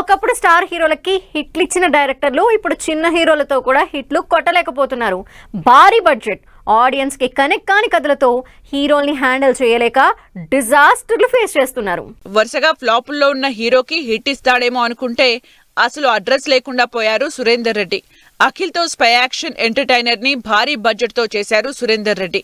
ఒకప్పుడు స్టార్ హీరోలకి హిట్లు ఇచ్చిన డైరెక్టర్లు ఇప్పుడు చిన్న హీరోలతో కూడా హిట్లు కొట్టలేకపోతున్నారు. భారీ బడ్జెట్, ఆడియన్స్ కి కనెక్ట్ కాని కథలతో హీరోల్ని హ్యాండిల్ చేయలేక డిజాస్టర్లు ఫేస్ చేస్తున్నారు. వరుసగా ఫ్లాపుల్లో ఉన్న హీరోకి హిట్ ఇస్తాడేమో అనుకుంటే అసలు అడ్రస్ లేకుండా పోయారు సురేందర్ రెడ్డి. అఖిల్ తో స్పై యాక్షన్ ఎంటర్టైనర్ ని భారీ బడ్జెట్ తో చేశారు సురేందర్ రెడ్డి.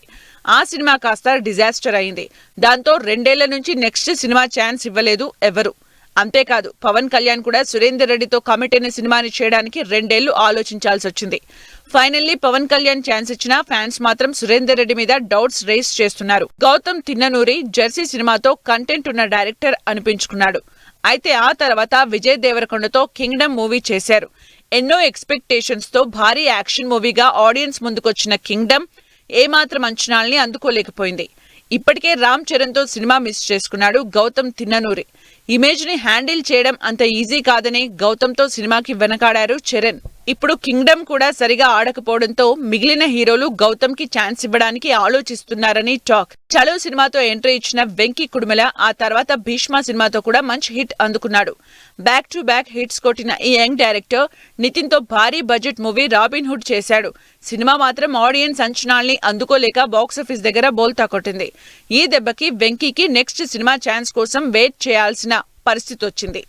ఆ సినిమా కాస్త డిజాస్టర్ అయింది. దాంతో 2 ఏళ్ల నుంచి నెక్స్ట్ సినిమా ఛాన్స్ ఇవ్వలేదు ఎవరు. అంతేకాదు పవన్ కళ్యాణ్ కూడా సురేందర్ రెడ్డితో కమిట్ అయిన సినిమాని చేయడానికి 2 ఏళ్లు ఆలోచించాల్సి వచ్చింది. ఫైనల్లీ పవన్ కళ్యాణ్ ఛాన్స్ ఇచ్చిన ఫ్యాన్స్ మాత్రం సురేందర్ రెడ్డి మీద డౌట్స్ రేస్ చేస్తున్నారు. గౌతమ్ తిన్ననూరి జెర్సీ సినిమాతో కంటెంట్ ఉన్న డైరెక్టర్ అనిపించుకున్నాడు. అయితే ఆ తర్వాత విజయ్ దేవరకొండతో కింగ్డమ్ మూవీ చేశారు. ఎన్నో ఎక్స్పెక్టేషన్స్ తో భారీ యాక్షన్ మూవీగా ఆడియన్స్ ముందుకొచ్చిన కింగ్డమ్ ఏమాత్రం అంచనాల్ని అందుకోలేకపోయింది. ఇప్పటికే రామ్ చరణ్ తో సినిమా మిస్ చేసుకున్నాడు గౌతమ్ తిన్ననూరి. ఇమేజ్ ని హ్యాండిల్ చేయడం అంత ఈజీ కాదని గౌతమ్ తో సినిమాకి వెనకాడారు చరణ్. ఇప్పుడు కింగ్డమ్ కూడా సరిగా ఆడకపోవడంతో మిగిలిన హీరోలు గౌతమ్ కి ఛాన్స్ ఇవ్వడానికి ఆలోచిస్తున్నారని టాక్. చలో సినిమాతో ఎంట్రీ ఇచ్చిన వెంకీ కుడుమల ఆ తర్వాత భీష్మ సినిమాతో కూడా మంచి హిట్ అందుకున్నాడు. బ్యాక్ టు బ్యాక్ హిట్స్ కొట్టిన ఈ యంగ్ డైరెక్టర్ నితిన్ తో భారీ బడ్జెట్ మూవీ రాబిన్ హుడ్ చేశాడు. సినిమా మాత్రం ఆడియన్స్ అంచనాల్ని అందుకోలేక బాక్సాఫీస్ దగ్గర బోల్తా కొట్టింది. ఈ దెబ్బకి వెంకీకి నెక్స్ట్ సినిమా ఛాన్స్ కోసం వెయిట్ చేయాల్సిన పరిస్థితి వచ్చింది.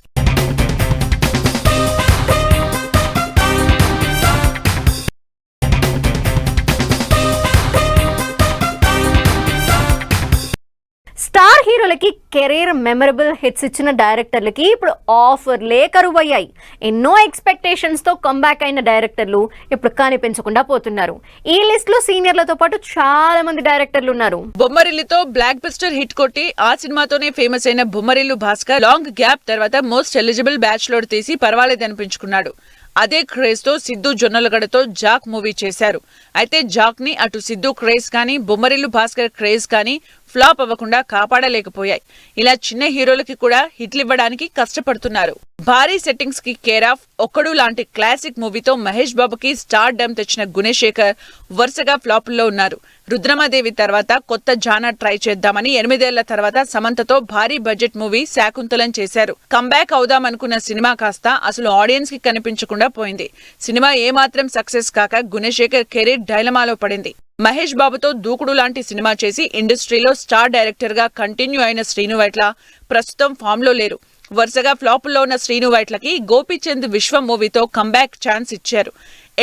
స్టార్ హీరోలకి కెరీర్ మెమరబుల్ హిట్స్ ఇచ్చిన డైరెక్టర్లకి ఇప్పుడు ఆఫర్లే కరువయ్యాయి. ఎన్నో ఎక్స్పెక్టేషన్స్ తో కంబ్యాక్ అయిన డైరెక్టర్లు ఇప్పుడు కనిపించకుండా పోతున్నారు. ఈ లిస్ట్ లో సీనియర్లతో పాటు చాలా మంది డైరెక్టర్లు ఉన్నారు. బొమ్మరిల్లుతో బ్లాక్ బస్టర్ హిట్ కొట్టి ఆ సినిమాతోనే ఫేమస్ అయిన బొమ్మరిల్లు భాస్కర్ లాంగ్ గ్యాప్ తర్వాత మోస్ట్ ఎలిజిబుల్ బ్యాచ్లర్ తీసి పర్వాలేదనిపించుకున్నాడు. అదే క్రేజ్ తో సిద్ధు జొన్నలగడతో జాక్ మూవీ చేశారు. అయితే జాక్ ని అటు సిద్ధు క్రేజ్ కానీ బొమ్మరిల్లు భాస్కర్ క్రేజ్ కానీ ఫ్లాప్ అవ్వకుండా కాపాడలేకపోయాయి. ఇలా చిన్న హీరోలకి కూడా హిట్లు ఇవ్వడానికి కష్టపడుతున్నారు. భారీ సెట్టింగ్స్ కి కేర్ ఆఫ్ ఒక్కడు లాంటి క్లాసిక్ మూవీతో మహేష్ బాబుకి స్టార్ డమ్ తెచ్చిన గుణశేఖర్ వరుసగా ఫ్లాపుల్లో ఉన్నారు. రుద్రమాదేవి తర్వాత కొత్త జానర్ ట్రై చేద్దామని 8 ఏళ్ల తర్వాత సమంతతో భారీ బడ్జెట్ మూవీ శాకుంతలం చేశారు. కంబ్యాక్ అవుదామనుకున్న సినిమా కాస్త అసలు ఆడియన్స్ కి కనిపించకుండా పోయింది. సినిమా ఏమాత్రం సక్సెస్ కాక గుణశేఖర్ కెరీర్ డైలమాలో పడింది. మహేష్ బాబుతో దూకుడు లాంటి సినిమా చేసి ఇండస్ట్రీలో స్టార్ డైరెక్టర్ గా కంటిన్యూ అయిన శ్రీను వైట్ల ప్రస్తుతం ఫామ్ లో లేరు. వరుసగా ఫ్లాపుల్లో ఉన్న శ్రీను వైట్లకి గోపీచంద్ విశ్వం మూవీతో కంబ్యాక్ ఛాన్స్ ఇచ్చారు.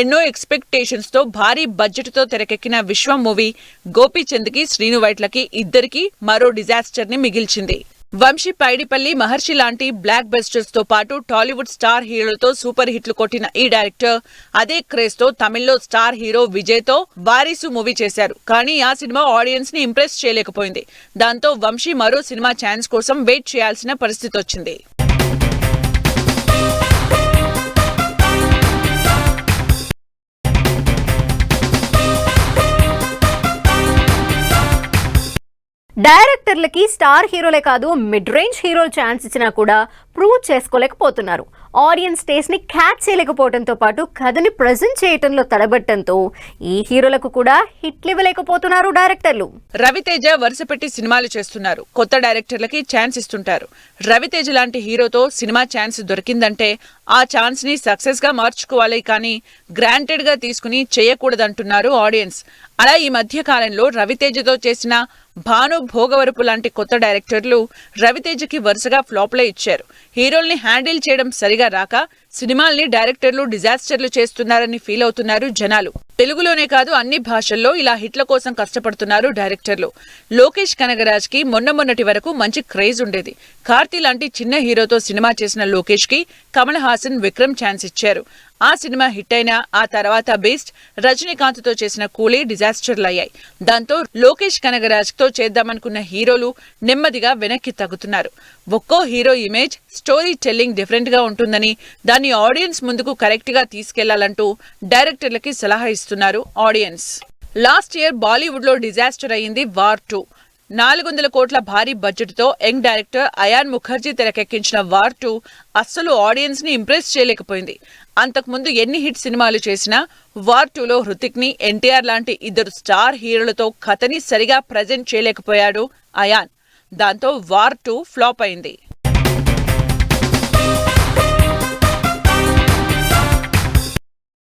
ఎన్నో ఎక్స్పెక్టేషన్స్ తో భారీ బడ్జెట్ తో తెరకెక్కిన విశ్వం మూవీ గోపీచంద్ కి శ్రీను వైట్లకి ఇద్దరికి మరో డిజాస్టర్ ని మిగిల్చింది. వంశీ, పైడిపల్లి, మహర్షి లాంటి బ్లాక్ బస్టర్స్ తో పాటు టాలీవుడ్ స్టార్ హీరోలతో సూపర్ హిట్లు కొట్టిన ఈ డైరెక్టర్ అదే క్రేజ్ తో తమిళ్లో స్టార్ హీరో విజయ్ తో వారీసు మూవీ చేశారు. కానీ ఆ సినిమా ఆడియన్స్ ని ఇంప్రెస్ చేయలేకపోయింది. దాంతో వంశీ మరో సినిమా ఛాన్స్ కోసం వెయిట్ చేయాల్సిన పరిస్థితి వచ్చింది. డైరెక్టర్లకి స్టార్ హీరోలే కాదు మిడ్ రేంజ్ హీరోలు ఛాన్స్ ఇచ్చినా కూడా ప్రూవ్ చేసుకోలేకపోతున్నారు. ఆడియన్స్ టేస్ట్ ని క్యాచ్ చేయలేకపోవడంతో పాటు కథని ప్రజెంట్ చేయటంలో తడబట్టంతో ఈ హీరోలకు కూడా హిట్లు ఇవ్వలేకపోతున్నారు డైరెక్టర్లు. రవితేజ వరుసపెట్టి సినిమాలు చేస్తున్నారు. కొత్త డైరెక్టర్లకి ఛాన్స్ ఇస్తుంటారు. రవితేజ లాంటి హీరోతో సినిమా ఛాన్స్ దొరికిందంటే ఆ ఛాన్స్ ని సక్సెస్ గా మార్చుకోవాలి కానీ గ్రాంటెడ్ గా తీసుకుని చేయకూడదంటున్నారు ఆడియన్స్. అలా ఈ మధ్య కాలంలో రవితేజతో చేసిన భాను భోగవరపు లాంటి కొత్త డైరెక్టర్లు రవితేజకి వరుసగా ఫ్లాప్లే ఇచ్చారు. హీరోల్ని హ్యాండిల్ చేయడం సరిగా రాక సినిమాల్ని డైరెక్టర్లు డిజాస్టర్లు చేస్తున్నారని ఫీల్ అవుతున్నారు జనాలు. తెలుగులోనే కాదు అన్ని భాషల్లో ఇలా హిట్ల కోసం కష్టపడుతున్నారు డైరెక్టర్లు. లోకేష్ కనగరాజ్ కి మొన్నటి వరకు మంచి క్రేజ్ ఉండేది. కార్తీ లాంటి చిన్న హీరోతో సినిమా చేసిన లోకేష్ కి కమల్ హాసన్, విక్రమ్ ఛాన్స్ ఇచ్చారు. ఆ సినిమా హిట్ అయినా ఆ తర్వాత బీస్ట్, రజనీకాంత్ తో చేసిన కూలీ డిజాస్టర్లు అయ్యాయి. దాంతో లోకేష్ కనగరాజ్ తో చేద్దామనుకున్న హీరోలు నెమ్మదిగా వెనక్కి తగ్గుతున్నారు. ఒక్కో hero image, story telling different గా ఉంటుందని దాన్ని ఆడియన్స్ ముందుకు కరెక్ట్ గా తీసుకెళ్లాలంటూ డైరెక్టర్లకి సలహా ఇస్తున్నారు ఆడియన్స్. లాస్ట్ ఇయర్ బాలీవుడ్ లో డిజాస్టర్ అయింది వార్ 2. 400 కోట్ల భారీ బడ్జెట్ తో యంగ్ డైరెక్టర్ అయాన్ ముఖర్జీ తెరకెక్కించిన వార్ 2 అస్సలు ఆడియన్స్ ని ఇంప్రెస్ చేయలేకపోయింది. అంతకుముందు ఎన్ని హిట్ సినిమాలు చేసినా వార్ 2లో హృతిక్ ని, ఎన్టీఆర్ లాంటి ఇద్దరు స్టార్ హీరోలతో కథని సరిగా ప్రజెంట్ చేయలేకపోయాడు అయాన్. దాంతో వార్ 2 ఫ్లాప్ అయింది.